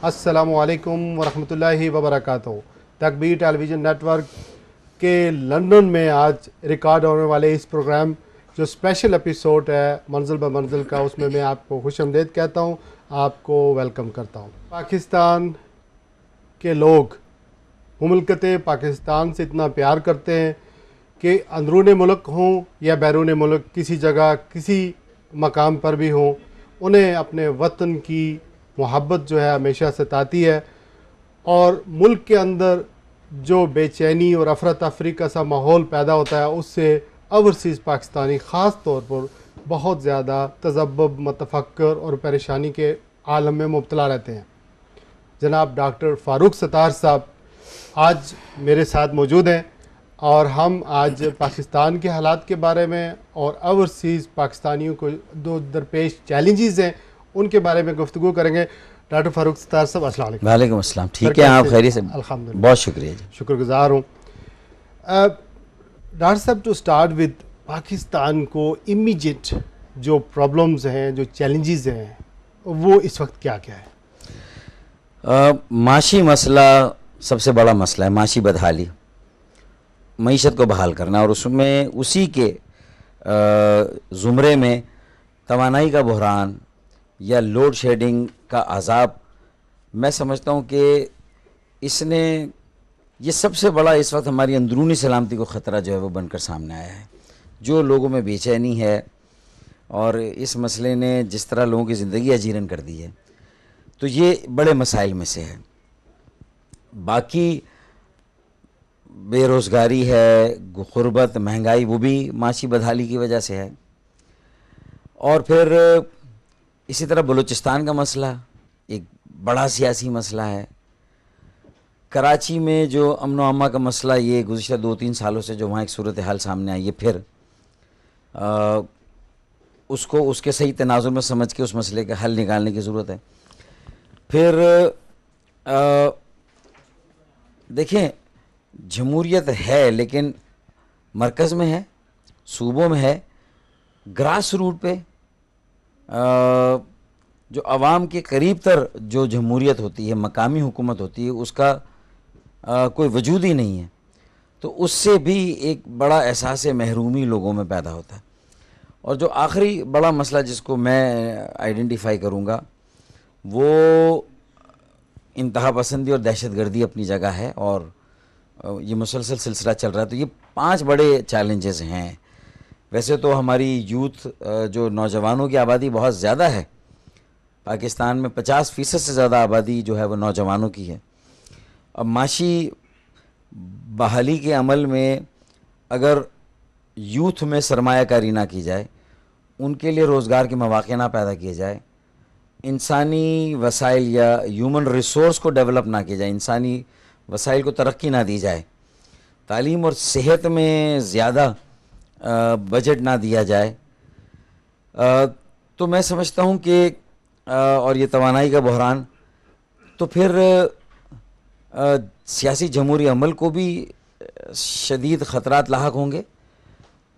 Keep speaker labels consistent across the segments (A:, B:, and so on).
A: अस्सलामुअलैकुम वरहमतुल्लाहि वबरकातुहू। तकबीर टेलीविज़न नेटवर्क के लंदन में आज रिकॉर्ड होने वाले इस प्रोग्राम जो स्पेशल एपिसोड है मंजिल ब मंजिल का, उसमें मैं आपको खुशामदीद कहता हूँ, आपको वेलकम करता हूँ। पाकिस्तान के लोग मुमलकत पाकिस्तान से इतना प्यार करते हैं कि अंदरून मुल्क हों या बैरून मुल्क, किसी जगह किसी मकाम पर भी हों, उन्हें अपने वतन की मोहब्बत जो है हमेशा सताती है। और मुल्क के अंदर जो बेचैनी और अफरा तफरी का सा माहौल पैदा होता है, उससे ओवरसीज़ पाकिस्तानी ख़ास तौर पर बहुत ज़्यादा तज़ब्बुब, मतफक्कर और परेशानी के आलम में मुब्तला रहते हैं। जनाब डॉक्टर फ़ारूक सत्तार साहब आज मेरे साथ मौजूद हैं और हम आज पाकिस्तान के हालात के बारे में और ओवरसीज़ पाकिस्तानियों को दो दरपेश चैलेंजेस हैं उनके बारे में गुफ्तगू करेंगे। डॉक्टर फ़ारूक सत्तार साहब अस्सलाम वालेकुम।
B: वालेकुम अस्सलाम। ठीक है, आप खैरियत से?
A: अल्हम्दुलिल्लाह,
B: बहुत शुक्रिया जी।
A: शुक्रगुज़ार हूँ। डॉक्टर साहब, टू स्टार्ट विद, पाकिस्तान को इमीडिएट जो प्रॉब्लम्स हैं, जो चैलेंजेस हैं, वो इस वक्त क्या क्या है?
B: माशी मसला सबसे बड़ा मसला है, माशी बदहाली, मईशत को बहाल करना, और उसमें उसी के ज़ुमरे में तवानाई का बहरान या लोड शेडिंग का अज़ाब। मैं समझता हूँ कि इसने ये सबसे बड़ा इस वक्त हमारी अंदरूनी सलामती को ख़तरा जो है वो बनकर सामने आया है। जो लोगों में बेचैनी है और इस मसले ने जिस तरह लोगों की ज़िंदगी अजीरन कर दी है, तो ये बड़े मसाइल में से है। बाकी बेरोज़गारी है, गुर्बत, महंगाई, वो भी माशी बदहाली की वजह से है। और फिर इसी तरह बलूचिस्तान का मसला एक बड़ा सियासी मसला है। कराची में जो अमन व अमा का मसला, ये गुज़िश्ता 2-3 सालों से जो वहाँ एक सूरत हाल सामने आई है, फिर उसको उसके सही तनाजुर में समझ के उस मसले का हल निकालने की ज़रूरत है। फिर देखें, जमहूरियत है लेकिन मरकज़ में है, सूबों में है, ग्रास रूट पे जो आवाम के करीब तर जो जमहूरियत होती है, मकामी हुकूमत होती है, उसका कोई वजूद ही नहीं है। तो उससे भी एक बड़ा एहसास महरूमी लोगों में पैदा होता है। और जो आखिरी बड़ा मसला जिसको मैं आइडेंटिफाई करूँगा, वो इंतहा पसंदी और दहशतगर्दी अपनी जगह है, और ये मुसलसल सिलसिला चल रहा है। तो ये 5 बड़े चैलेंजेस हैं। वैसे तो हमारी यूथ जो नौजवानों की आबादी बहुत ज़्यादा है, पाकिस्तान में 50% से ज़्यादा आबादी जो है वो नौजवानों की है। अब माशी बहाली के अमल में अगर यूथ में सरमायाकारी ना की जाए, उनके लिए रोज़गार के मौक़े ना पैदा किए जाए, इंसानी वसाइल या ह्यूमन रिसोर्स को डेवलप ना किया जाए, इंसानी वसाइल को तरक्की ना दी जाए, तालीम और सेहत में ज़्यादा बजट ना दिया जाए, तो मैं समझता हूँ कि और ये तवानाई का बहरान, तो फिर सियासी जमहूरी अमल को भी शदीद ख़तरात लाहक होंगे।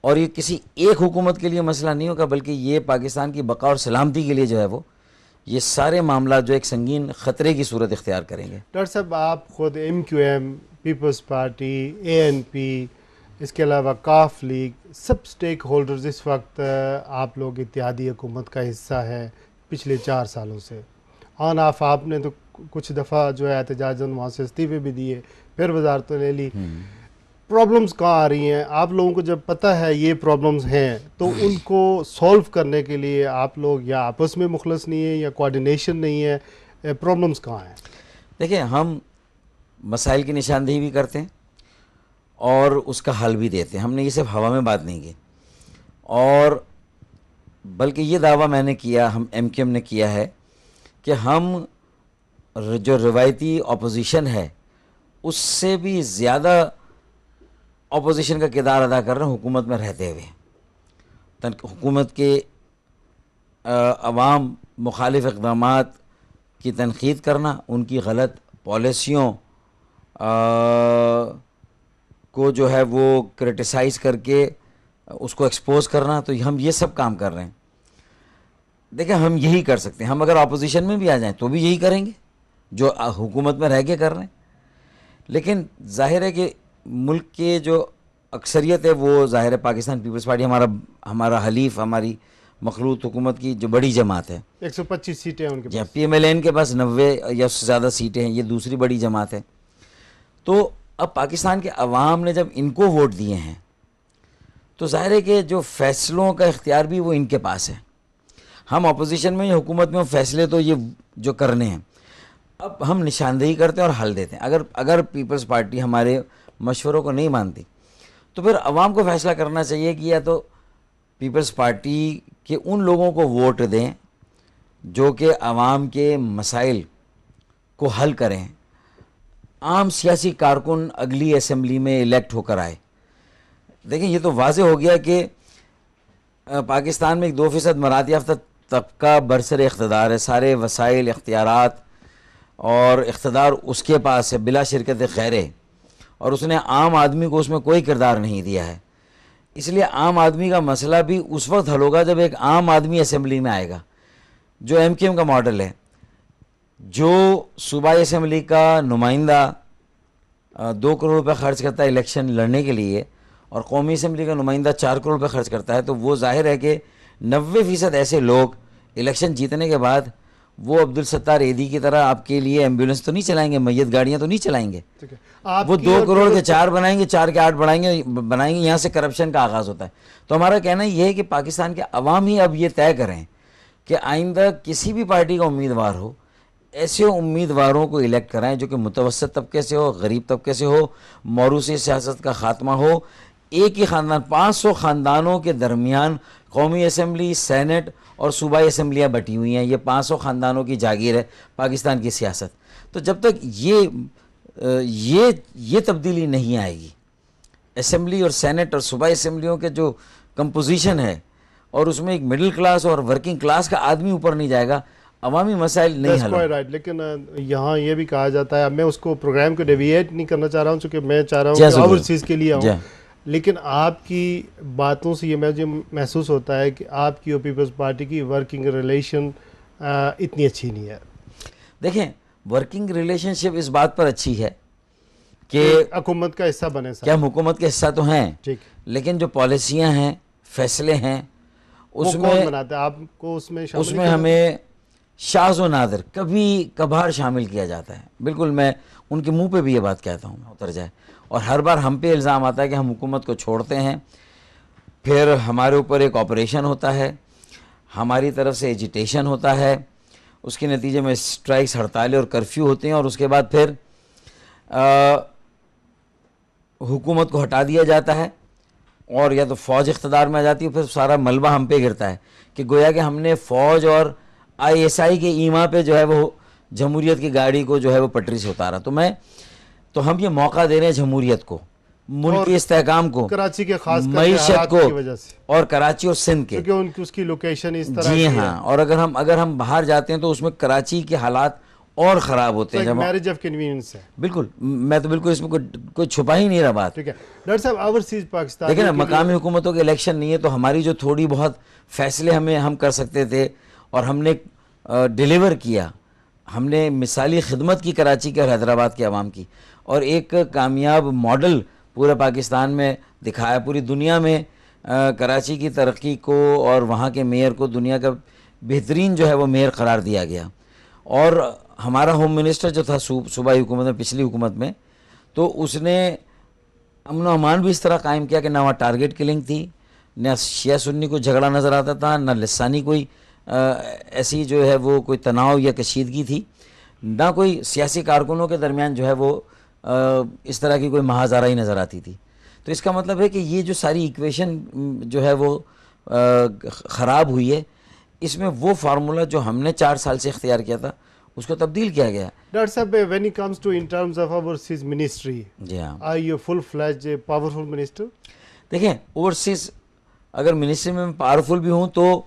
B: और ये किसी एक हुकूमत के लिए मसला नहीं होगा, बल्कि ये पाकिस्तान की बका और सलामती के लिए जो है वो ये सारे मामला जो एक संगीन ख़तरे की सूरत इख्तियार करेंगे।
A: डॉक्टर साहब, आप ख़ुद MQM, पीपल्स पार्टी, ANP, इसके अलावा काफ लीग, सब स्टेक होल्डर्स इस वक्त आप लोग इत्तेहादी हुकूमत का हिस्सा है पिछले 4 सालों से। ऑन ऑफ आपने तो कुछ दफ़ा जो है एहतजाजन वहाँ से इस्तीफ़े भी दिए, फिर वजारतें ले ली। प्रॉब्लम्स कहाँ आ रही हैं? आप लोगों को जब पता है ये प्रॉब्लम्स हैं, तो उनको सॉल्व करने के लिए आप लोग या आपस में मुखलस नहीं है या कोऑर्डिनेशन नहीं है, प्रॉब्लम्स कहाँ हैं?
B: देखिए, हम मसाइल की निशानदेही भी करते हैं और उसका हल भी देते हैं। हमने ये सिर्फ हवा में बात नहीं की, और बल्कि ये दावा मैंने किया, हम MQM ने किया है कि हम जो रिवायती अपोजिशन है उससे भी ज़्यादा अपोजिशन का किरदार अदा कर रहे हैं हुकूमत में रहते हुए। हुकूमत के अवाम मुखालिफ इक़दामात की तनक़ीद करना, उनकी गलत पॉलिसियों को जो है वो क्रिटिसाइज़ करके उसको एक्सपोज़ करना, तो हम ये सब काम कर रहे हैं। देखिए, हम यही कर सकते हैं। हम अगर अपोजिशन में भी आ जाएं तो भी यही करेंगे, जो हुकूमत में रह के कर रहे हैं। लेकिन जाहिर है कि मुल्क के जो अक्सरियत है वो जाहिर है पाकिस्तान पीपल्स पार्टी हमारा हलीफ, हमारी मखलूत हुकूमत की जो बड़ी जमात है,
A: 125 सीटें हैं उनके पास।
B: PMLN के पास 90 या उससे ज़्यादा सीटें हैं, ये दूसरी बड़ी जमात है। तो अब पाकिस्तान के अवाम ने जब इनको वोट दिए हैं तो जाहिर है कि जो फैसलों का इख्तियार भी वो इनके पास है। हम अपोजिशन में, हुकूमत में, फैसले तो ये जो करने हैं, अब हम निशानदेही करते हैं और हल देते हैं। अगर पीपल्स पार्टी हमारे मशवरों को नहीं मानती तो फिर अवाम को फैसला करना चाहिए कि या तो पीपल्स पार्टी के उन लोगों को वोट दें जो कि अवाम के मसाइल को हल करें, आम सियासी कारकुन अगली असेंबली में इलेक्ट होकर आए। देखिए, ये तो वाज़े हो गया कि पाकिस्तान में एक 2% मरात याफ्ता तबका बरसर इख्तदार है, सारे वसाइल, इख्तियारात और इख्तदार उसके पास है बिला शिरकत खैरे, और उसने आम आदमी को उसमें कोई किरदार नहीं दिया है। इसलिए आम आदमी का मसला भी उस वक्त हल होगा जब एक आम आदमी असेंबली में आएगा। जो MKM का मॉडल है, जो सूबाई असेंबली का नुमाइंदा 2 करोड़ रुपये खर्च करता है इलेक्शन लड़ने के लिए और कौमी असेंबली का नुमाइंदा 4 करोड़ रुपये खर्च करता है, तो वो जाहिर है कि 90% ऐसे लोग इलेक्शन जीतने के बाद वो अब्दुल सत्तार एदी की तरह आपके लिए एम्बुलेंस तो नहीं चलाएंगे, मैयत गाड़ियाँ तो नहीं चलाएंगे। वो 2 करोड़ के 4 बनाएंगे, 4 के 8 बनाएंगे। यहाँ से करप्शन का आगाज़ होता है। तो हमारा कहना ये है कि पाकिस्तान के अवाम ही अब ये तय करें कि आइंदा किसी भी पार्टी का उम्मीदवार हो, ऐसे उम्मीदवारों को इलेक्ट कराएं जो कि मुतवस्सित तबके से हो, गरीब तबके से हो, मौरूसी सियासत का ख़ात्मा हो। एक ही ख़ानदान, 500 ख़ानदानों के दरमियान कौमी असेंबली, सेनेट और सूबाई असेंबलियाँ बटी हुई हैं। ये 500 ख़ानदानों की जागीर है पाकिस्तान की सियासत। तो जब तक ये तब्दीली नहीं आएगी, असेंबली और सेनेट और सूबाई असेंबलियों के जो कंपोजिशन है और उसमें एक मिडिल क्लास और वर्किंग क्लास का आदमी ऊपर नहीं जाएगा, अवामी मसाइल नहीं हल होंगे।
A: राइट। लेकिन यहाँ ये भी कहा जाता है, मैं उसको प्रोग्राम को डेविएट नहीं करना चाह रहा हूँ, चूँकि मैं चाह रहा हूँ कि ओवरसीज़ के लिए आऊँ। लेकिन आपकी बातों से ये मुझे महसूस होता है कि आपकी और पीपल्स पार्टी की वर्किंग रिलेशन इतनी अच्छी नहीं है।
B: देखें, वर्किंग रिलेशनशिप इस बात पर अच्छी है कि
A: हुकूमत का हिस्सा बने।
B: क्या हम हुकूमत के हिस्सा तो हैं,
A: ठीक,
B: लेकिन जो पॉलिसियाँ हैं, फैसले हैं, उसमें
A: बनाते हैं आपको, उसमें
B: हमें शाज़ व नादिर कभी कभार शामिल किया जाता है। बिल्कुल, मैं उनके मुंह पे भी ये बात कहता हूँ, उतर जाए। और हर बार हम पे इल्ज़ाम आता है कि हम हुकूमत को छोड़ते हैं, फिर हमारे ऊपर एक ऑपरेशन होता है, हमारी तरफ से एजिटेशन होता है, उसके नतीजे में स्ट्राइक्स, हड़तालें और कर्फ्यू होते हैं, और उसके बाद फिर हुकूमत को हटा दिया जाता है और या तो फ़ौज इख्तदार में आ जाती है। फिर सारा मलबा हम पे गिरता है कि गोया कि हमने फ़ौज और ISI के ईमा पे जो है वो जमहूरियत की गाड़ी को जो है वो पटरी से उतारा। तो हम ये मौका दे रहे हैं जमहूरियत को, मुल्क के इस्तेहकाम को,
A: कराची के खास
B: मईशत को, और कराची और सिंध के,
A: क्योंकि उसकी लोकेशन इस तरह
B: जी हाँ। और अगर हम बाहर जाते हैं तो उसमें कराची के हालात और ख़राब होते हैं।
A: मैरिज ऑफ कन्वीनियंस है।
B: बिल्कुल, मैं तो बिल्कुल इसमें कोई छुपा ही नहीं रहा बात।
A: ठीक है डॉक्टर साहब, ओवरसीज पाकिस्तान
B: देखिए ना, मकामी हुकूमतों के इलेक्शन नहीं है तो हमारी जो थोड़ी बहुत फैसले हम कर सकते थे और हमने डिलीवर किया, हमने मिसाली खिदमत की कराची के और हैदराबाद के अवाम की, और एक कामयाब मॉडल पूरे पाकिस्तान में दिखाया, पूरी दुनिया में कराची की तरक्की को और वहाँ के मेयर को दुनिया का बेहतरीन जो है वो मेयर करार दिया गया। और हमारा होम मिनिस्टर जो था सूबाई हुकूमत में, पिछली हुकूमत में, तो उसने अमन व अमान भी इस तरह कायम किया कि ना वहाँ टारगेट किलिंग थी, न शिया सुन्नी को झगड़ा नज़र आता था, न लिसानी कोई ऐसी जो है वो कोई तनाव या कशीदगी थी, ना कोई सियासी कारकुनों के दरमियान जो है वो इस तरह की कोई महाजारा ही नज़र आती थी। तो इसका मतलब है कि ये जो सारी इक्वेशन जो है वो ख़राब हुई है, इसमें वो फार्मूला जो हमने 4 साल से इख्तियार किया था उसको तब्दील किया गया।
A: डॉक्टर साहब, when it comes to in terms of overseas ministry,
B: जी हाँ,
A: are you full fledged powerful minister?
B: देखें, ओवरसीज अगर मिनिस्ट्री में पावरफुल भी हूँ तो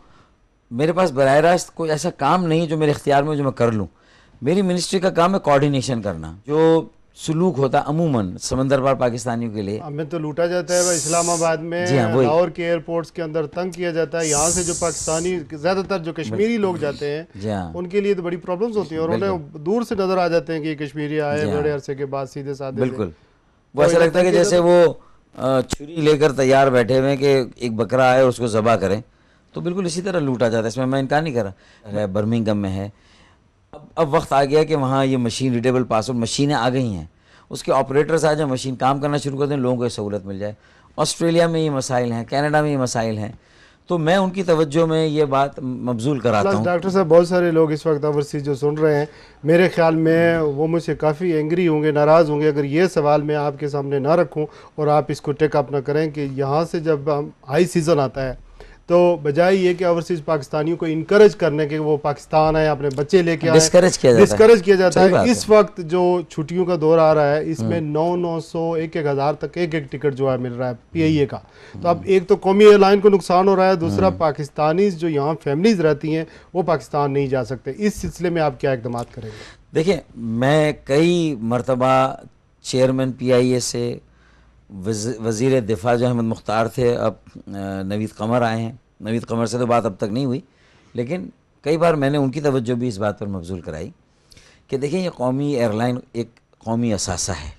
B: मेरे पास बराह रास्त कोई ऐसा काम नहीं जो मेरे इख्तियार में जो मैं कर लूँ। मेरी मिनिस्ट्री का काम है कोऑर्डिनेशन करना। जो सुलूक होता अमूमन समंदर पार पाकिस्तानियों के लिए।
A: हमें तो लूटा जाता है इस्लामाबाद में,
B: जी हाँ, वही।
A: लाहौर के एयरपोर्ट्स के अंदर तंग किया जाता है। यहाँ से जो पाकिस्तानी ज़्यादातर जो कश्मीरी लोग जाते हैं,
B: जी हाँ,
A: उनके लिए तो बड़ी प्रॉब्लम्स होती हैं और उन्हें दूर से नज़र आ जाते हैं कि ये कश्मीरी आए
B: जी हाँ।
A: बड़े अरसे के बाद सीधे साधे से।
B: बिल्कुल। वो ऐसा लगता है कि जैसे वो छुरी लेकर तैयार बैठे हुए हैं कि एक बकरा आए और उसको ज़बह करें, तो बिल्कुल इसी तरह लूटा जाता है। इसमें मैं इनकार नहीं कर रहा। बर्मिंघम में है, अब वक्त आ गया कि वहाँ ये मशीन रीडेबल पासवर्ड मशीनें आ गई हैं, उसके ऑपरेटर्स आ जाए, मशीन काम करना शुरू कर दें, लोगों को सहूलत मिल जाए। ऑस्ट्रेलिया में ये मसाइल हैं, कनाडा में ये मसाइल हैं, तो मैं उनकी तवज्जो में ये बात मबजूल कराता हूँ।
A: डॉक्टर साहब, बहुत सारे लोग इस वक्त ओवरसीज जो सुन रहे हैं, मेरे ख्याल में वो मुझसे काफ़ी एंग्री होंगे, नाराज़ होंगे अगर ये सवाल मैं आपके सामने ना रखूं और आप इसको टेक अप ना करें कि यहाँ से जब हाई सीज़न आता है तो बजाय ये कि ओवरसीज पाकिस्तानियों को इनकरेज करने के वो पाकिस्तान आए अपने बच्चे लेके आए,
B: डिस्करेज किया जाता है।
A: इस वक्त जो छुट्टियों का दौर आ रहा है, इसमें 900 1,000 तक एक टिकट जो है मिल रहा है PIA का। तो अब एक तो कौमी एयरलाइन को नुकसान हो रहा है, दूसरा पाकिस्तानी जो यहाँ फैमिलीज रहती हैं वो पाकिस्तान नहीं जा सकते। इस सिलसिले में आप क्या इकदाम करेंगे?
B: देखिए, मैं कई मरतबा चेयरमैन PIA से, वज़ीर दिफा जो अहमद मुख्तार थे, अब नवीद कमर आए हैं, नवीद कमर से तो बात अब तक नहीं हुई, लेकिन कई बार मैंने उनकी तवज्जो भी इस बात पर मबजूल कराई कि देखिए, ये कौमी एयरलाइन एक कौमी असासा है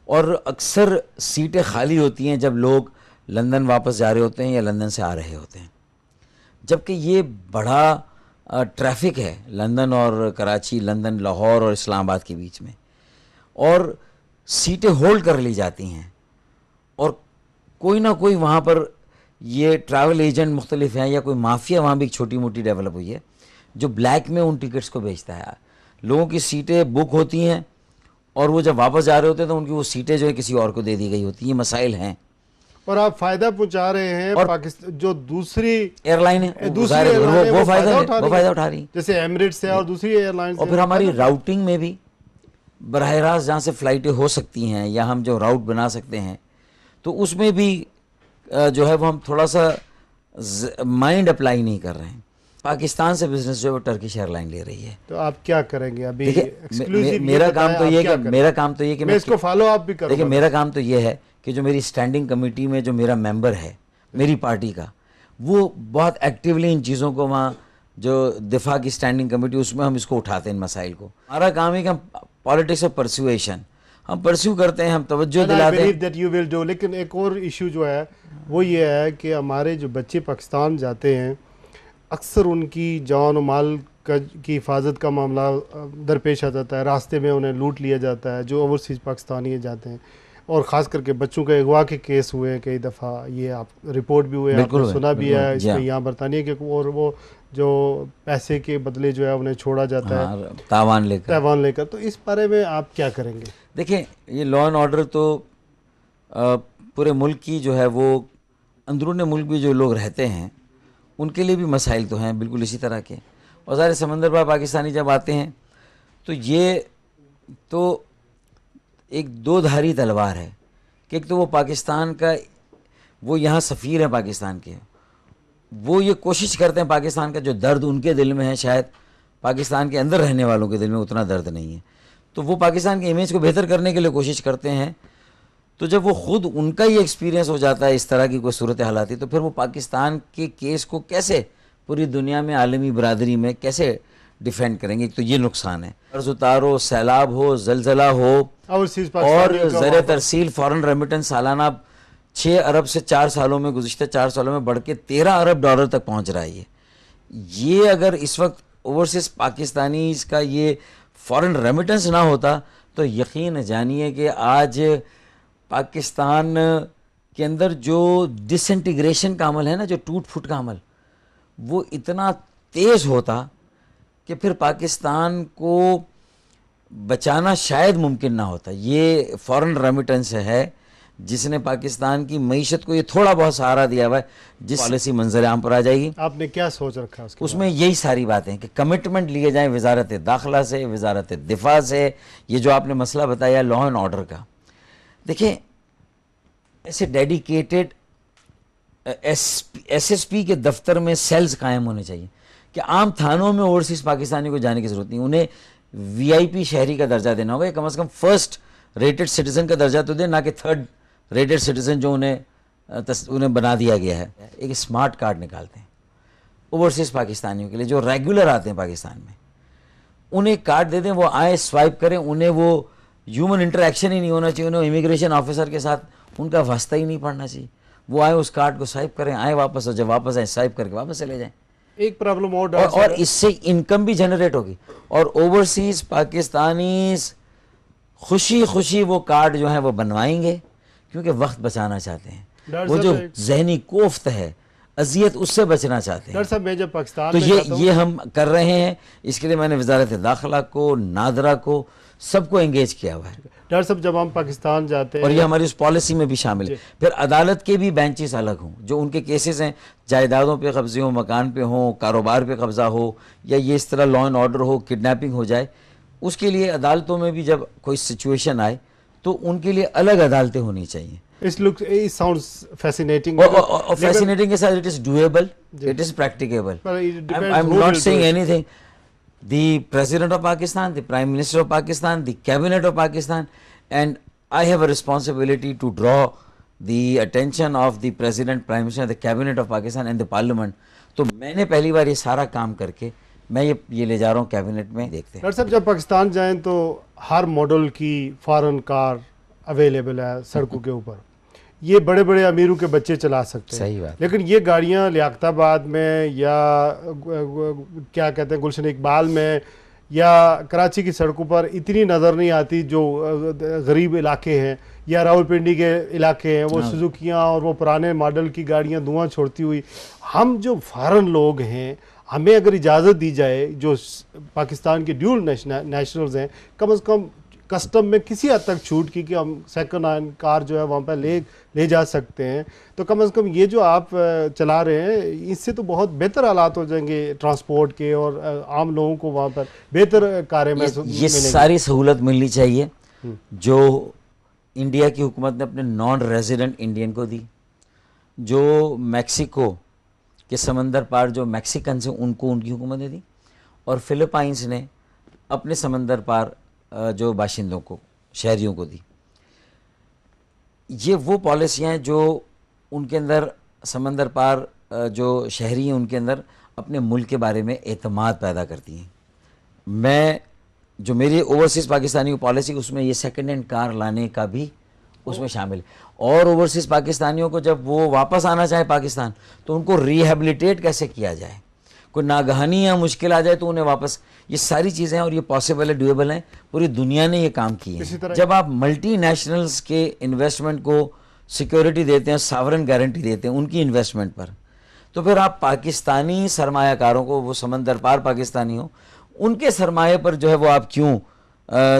B: और अक्सर सीटें खाली होती हैं जब लोग लंदन वापस जा रहे होते हैं या लंदन से आ रहे होते हैं, जबकि ये बड़ा ट्रैफिक है लंदन और कराची, लंदन लाहौर और इस्लामाबाद के बीच में, और सीटें होल्ड कर ली जाती हैं और कोई ना कोई वहाँ पर ये ट्रैवल एजेंट मुख्तलिफ हैं या कोई माफिया वहाँ भी एक छोटी मोटी डेवलप हुई है जो ब्लैक में उन टिकट्स को बेचता है। लोगों की सीटें बुक होती हैं और वो जब वापस जा रहे होते हैं तो उनकी वो सीटें जो है किसी और को दे दी गई होती हैं। ये मसाइल हैं
A: और आप फायदा पहुंचा रहे हैं, और पाकिस्तान जो दूसरी
B: एयरलाइन है वो फायदा उठा रही,
A: जैसे एमिरेट्स है और दूसरी एयरलाइन,
B: और फिर हमारी राउटिंग में भी बराह रास्त जहाँ से फ़्लाइटें हो सकती हैं या हम जो राउट बना सकते हैं, तो उसमें भी जो है वो हम थोड़ा सा माइंड अप्लाई नहीं कर रहे हैं। पाकिस्तान से बिजनेस जो है वो टर्किश एयरलाइन ले रही है।
A: तो आप क्या करेंगे अभी?
B: मेरा काम तो ये कि मैं
A: इसको फॉलो अप भी करूंगा।
B: देखिए, मेरा काम तो ये है कि जो मेरी स्टैंडिंग कमेटी में जो मेरा मेंबर है मेरी पार्टी का, वो बहुत एक्टिवली इन चीज़ों को, वहाँ जो दिफा की स्टैंडिंग कमेटी, उसमें हम इसको उठाते हैं इन मसाइल को। हमारा काम है कि हम पॉलिटिक्स ऑफ परस्यूएशन हम परस्यू करते हैं, हम तवज्जो दिलाते हैं
A: that you will do। लेकिन एक और इशू जो है वो ये है कि हमारे जो बच्चे पाकिस्तान जाते हैं, अक्सर उनकी जान और माल की हिफाजत का मामला दरपेश आ जाता है, रास्ते में उन्हें लूट लिया जाता है जो ओवरसीज़ पाकिस्तानी जाते हैं, और ख़ास करके बच्चों के अगवा के केस हुए हैं कई दफ़ा, ये आप रिपोर्ट भी हुए, आपने सुना भी है इसमें यहाँ बरतानिया के, और वो जो पैसे के बदले जो है उन्हें छोड़ा जाता है तावान लेकर। तो इस बारे में आप क्या करेंगे?
B: देखिए, ये लॉ एंड ऑर्डर तो पूरे मुल्क की जो है वो, अंदरून मुल्क भी जो लोग रहते हैं उनके लिए भी मसाइल तो हैं बिल्कुल इसी तरह के। और सारे समंदर पार पाकिस्तानी जब आते हैं तो ये तो एक दो धारी तलवार है कि एक तो वो पाकिस्तान का, वो यहाँ सफ़ीर हैं पाकिस्तान के, वो ये कोशिश करते हैं, पाकिस्तान का जो दर्द उनके दिल में है शायद पाकिस्तान के अंदर रहने वालों के दिल में उतना दर्द नहीं है, तो वो पाकिस्तान की इमेज को बेहतर करने के लिए कोशिश करते हैं। तो जब वो ख़ुद उनका ही एक्सपीरियंस हो जाता है इस तरह की कोई सूरत हाल आती, तो फिर वो पाकिस्तान के केस को कैसे पूरी दुनिया में, आलमी बरादरी में कैसे डिफेंड करेंगे? एक तो ये नुकसान है। कर्ज उतारो, सैलाब हो, जलजला हो, और ज़र तरसील फ़ॉरेन रेमिटेंस सालाना 6 अरब से 4 सालों में, गुज़िश्ता 4 सालों में बढ़ के 13 अरब डॉलर तक पहुँच रहा है। ये अगर इस वक्त ओवरसीज़ पाकिस्तानी का ये फ़ॉरेन रेमिटेंस ना होता तो यकीन जानिए कि आज पाकिस्तान के अंदर जो डिसइंटीग्रेशन का अमल है ना, जो टूट फूट का अमल, वो इतना तेज़ होता कि फिर पाकिस्तान को बचाना शायद मुमकिन ना होता। ये फ़ॉरेन रेमिटेंस है जिसने पाकिस्तान की मईशत को ये थोड़ा बहुत सहारा दिया हुआ है, जिस पॉलिसी मंजर आम पर आ जाएगी।
A: आपने क्या सोच रखा है
B: उसमें? यही सारी बातें हैं कि कमिटमेंट लिए जाएँ वजारत दाखिला से, वजारत दिफा से। ये जो आपने मसला बताया लॉ एंड ऑर्डर का, देखिए ऐसे डेडिकेटेड SSP के दफ्तर में सेल्स कायम होने चाहिए कि आम थानों में ओवरसीज़ पाकिस्तानी को जाने की ज़रूरत नहीं, उन्हें वीआईपी शहरी का दर्जा देना होगा, कम से कम फर्स्ट रेटेड सिटीजन का दर्जा तो दे, ना कि थर्ड रेटेड सिटीजन जो उन्हें बना दिया गया है। एक स्मार्ट कार्ड निकालते हैं ओवरसीज पाकिस्तानियों के लिए जो रेगुलर आते हैं पाकिस्तान में, उन्हें कार्ड दे दें, वो आए स्वाइप करें, उन्हें वो ह्यूमन इंटरेक्शन ही नहीं होना चाहिए, उन्हें इमिग्रेशन ऑफिसर के साथ उनका वास्ता ही नहीं पड़ना चाहिए। वो आए उस कार्ड को स्वाइप करें, आए वापस, और जब वापस आए स्वाइप करके वापस चले जाएं।
A: एक प्रॉब्लम
B: और इससे इनकम भी जनरेट होगी, और ओवरसीज पाकिस्तानी खुशी खुशी वो कार्ड जो है वो बनवाएंगे, क्योंकि वक्त बचाना चाहते हैं। वो जो जहनी कोफ्त है, अजियत, उससे बचना चाहते हैं।
A: डॉक्टर साहब मैं जब पाकिस्तान
B: तो ये हम कर रहे हैं। इसके लिए मैंने वजारत दाखिला को, नादरा को, सबको एंगेज किया हुआ है।
A: डॉक्टर साहब जब हम पाकिस्तान जाते हैं,
B: और ये हमारी उस पॉलिसी में भी शामिल है। फिर अदालत के भी बेंचेस अलग हों, जो उनके केसेस हैं, जायदादों पे कब्जे हो, मकान पे हो, कारोबार पे कब्जा हो, या ये इस तरह लॉ एंड ऑर्डर हो, किडनैपिंग हो जाए, उसके लिए अदालतों में भी जब कोई सिचुएशन आए तो उनके लिए अलग अदालतें होनी चाहिए।
A: It sounds fascinating.
B: और fascinating के साथ it is doable, it is practicable. I'm not saying anything. The President of Pakistan, the Prime Minister of Pakistan, the Cabinet of Pakistan, and I have a responsibility to draw the attention of the President, Prime Minister, the Cabinet of Pakistan and the Parliament. तो मैंने पहली बार ये सारा काम करके मैं ये ले जा रहा हूँ कैबिनेट में, देखते हैं।
A: डॉक्टर साहब जब पाकिस्तान जाएं तो हर मॉडल की फॉरेन कार अवेलेबल है सड़कों के ऊपर, ये बड़े बड़े अमीरों के बच्चे चला सकते हैं।
B: सही बात।
A: लेकिन ये गाड़ियाँ लियाकताबाद में या क्या कहते हैं गुलशन इकबाल में या कराची की सड़कों पर इतनी नज़र नहीं आती, जो गरीब इलाके हैं या रावलपिंडी के इलाके हैं, वो सुजुकियाँ और वो पुराने मॉडल की गाड़ियाँ धुआं छोड़ती हुई। हम जो फॉरेन लोग हैं, हमें अगर इजाज़त दी जाए, जो पाकिस्तान के ड्यूल नेशनल्स हैं, कम से कम कस्टम में किसी हद तक छूट की कि हम सेकंड हैंड कार जो है वहाँ पर ले जा सकते हैं, तो कम से कम ये जो आप चला रहे हैं, इससे तो बहुत बेहतर हालात हो जाएंगे ट्रांसपोर्ट के, और आम लोगों को वहाँ पर बेहतर कारें में
B: ये सारी सहूलत मिलनी चाहिए जो इंडिया की हुकूमत ने अपने नॉन रेजिडेंट इंडियन को दी, जो मैक्सिको के समंदर पार जो मैक्सिकन से उनको उनकी हुकूमत ने दी, और फिलिपाइंस ने अपने समंदर पार जो बाशिंदों को, शहरियों को दी। ये वो पॉलिसियाँ हैं जो उनके अंदर समंदर पार जो शहरी हैं उनके अंदर अपने मुल्क के बारे में एतमाद पैदा करती हैं। मैं जो मेरी ओवरसीज़ पाकिस्तानी की पॉलिसी, उसमें ये सेकंड हैंड कार लाने का भी उसमें शामिल है। और ओवरसीज़ पाकिस्तानियों को जब वो वापस आना चाहे पाकिस्तान, तो उनको रिहेबिलिटेट कैसे किया जाए, कोई नागहानी या मुश्किल आ जाए तो उन्हें वापस, ये सारी चीज़ें हैं और ये पॉसिबल है, डूएबल हैं। पूरी दुनिया ने ये काम किए हैं। जब आप मल्टी नेशनल्स के इन्वेस्टमेंट को सिक्योरिटी देते हैं, सावरन गारंटी देते हैं उनकी इन्वेस्टमेंट पर, तो फिर आप पाकिस्तानी सरमायाकारों को, वो समंदर पार पाकिस्तानी हो, उनके सरमाए पर जो है वो आप क्यों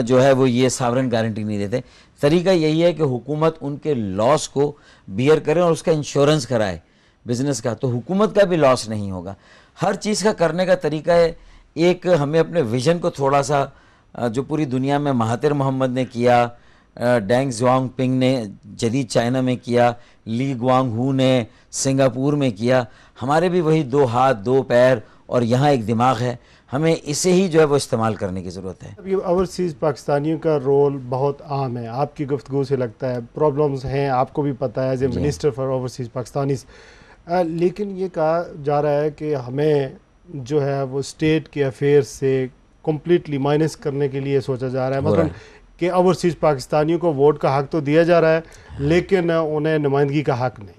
B: जो है वो ये सावरन गारंटी नहीं देते। तरीका यही है कि हुकूमत उनके लॉस को बियर करे और उसका इंश्योरेंस कराए बिजनेस का, तो हुकूमत का भी लॉस नहीं होगा। हर चीज़ का करने का तरीका है, एक हमें अपने विजन को थोड़ा सा, जो पूरी दुनिया में महातिर मोहम्मद ने किया, डेंग ज़ियाओपिंग ने जदीद चाइना में किया, ली गुआंगहू ने सिंगापुर में किया, हमारे भी वही 2 हाथ 2 पैर और यहाँ एक दिमाग है, हमें इसे ही जो है वो इस्तेमाल करने की ज़रूरत है।
A: अब ये ओवरसीज़ पाकिस्तानियों का रोल बहुत आम है, आपकी गुफ्तगू से लगता है प्रॉब्लम्स हैं, आपको भी पता है as a minister for overseas Pakistanis, लेकिन ये कहा जा रहा है कि हमें जो है वो स्टेट के अफेयर्स से कम्प्लीटली माइनस करने के लिए सोचा जा रहा है। मतलब कि ओवरसीज़ पाकिस्तानियों को वोट का हक तो दिया जा रहा है, लेकिन उन्हें नुमाइंदगी का हक नहीं,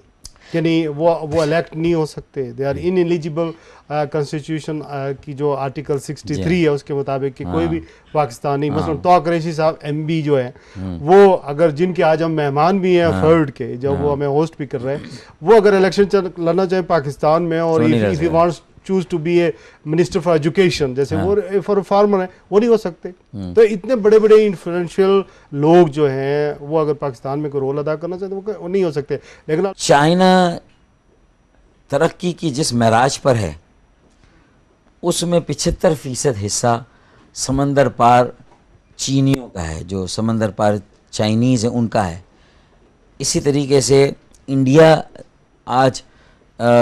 A: यानी वो इलेक्ट नहीं हो सकते, दे आर इनएलिजिबल। कॉन्स्टिट्यूशन की जो आर्टिकल 63 है उसके मुताबिक कि कोई भी पाकिस्तानी, मसलन तो कुरैशी साहब MB जो है, वो अगर जिनके आज हम मेहमान भी हैं फर्ड के, जब वो हमें होस्ट भी कर रहे हैं, वो अगर इलेक्शन लड़ना चाहें पाकिस्तान में, और if he wants choose to be a minister for education, जैसे वो फॉर फार्मर है, वो नहीं हो सकते। तो इतने बड़े बड़े इन्फ्लुएंशियल लोग जो हैं, वो अगर पाकिस्तान में कोई रोल अदा करना चाहते हैं वो नहीं हो सकते। लेकिन
B: चाइना तरक्की की जिस महराज पर है, उसमें 75% हिस्सा समंदर पार चीनियों का है, जो समंदर पार चाइनीज़ हैं उनका है। इसी तरीके से इंडिया आज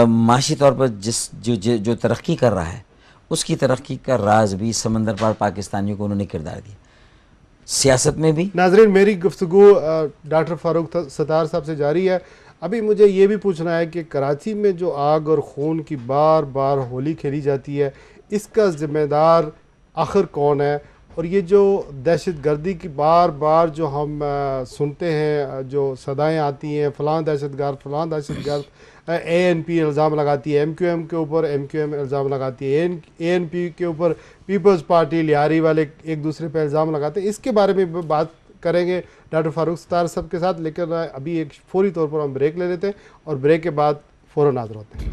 B: माशी तौर पर जो तरक्की कर रहा है, उसकी तरक्की का राज भी समंदर पार पाकिस्तानियों को उन्होंने किरदार दिया। सियासत में भी
A: नाजरीन, मेरी गुफ्तगू डॉक्टर फ़ारूक सत्तार साहब से जारी है। अभी मुझे ये भी पूछना है कि कराची में जो आग और खून की बार बार होली खेली जाती है, इसका ज़िम्मेदार आखिर कौन है? और ये जो दहशत गर्दी की बार बार जो हम सुनते हैं, जो सदाएं आती हैं, फ़लाँ दहशत गर्द ANP इल्ज़ाम लगाती है MQM के ऊपर, MQM इल्ज़ाम लगाती है ANP के ऊपर, पीपल्स पार्टी लिहारी वाले एक दूसरे पर इल्ज़ाम लगाते हैं। इसके बारे में भी बात करेंगे डॉक्टर फ़ारूक सत्तार साहब के साथ, लेकिन अभी एक फ़ौरी तौर पर हम ब्रेक ले लेते हैं और ब्रेक के बाद फ़ौरन हाज़िर होते हैं।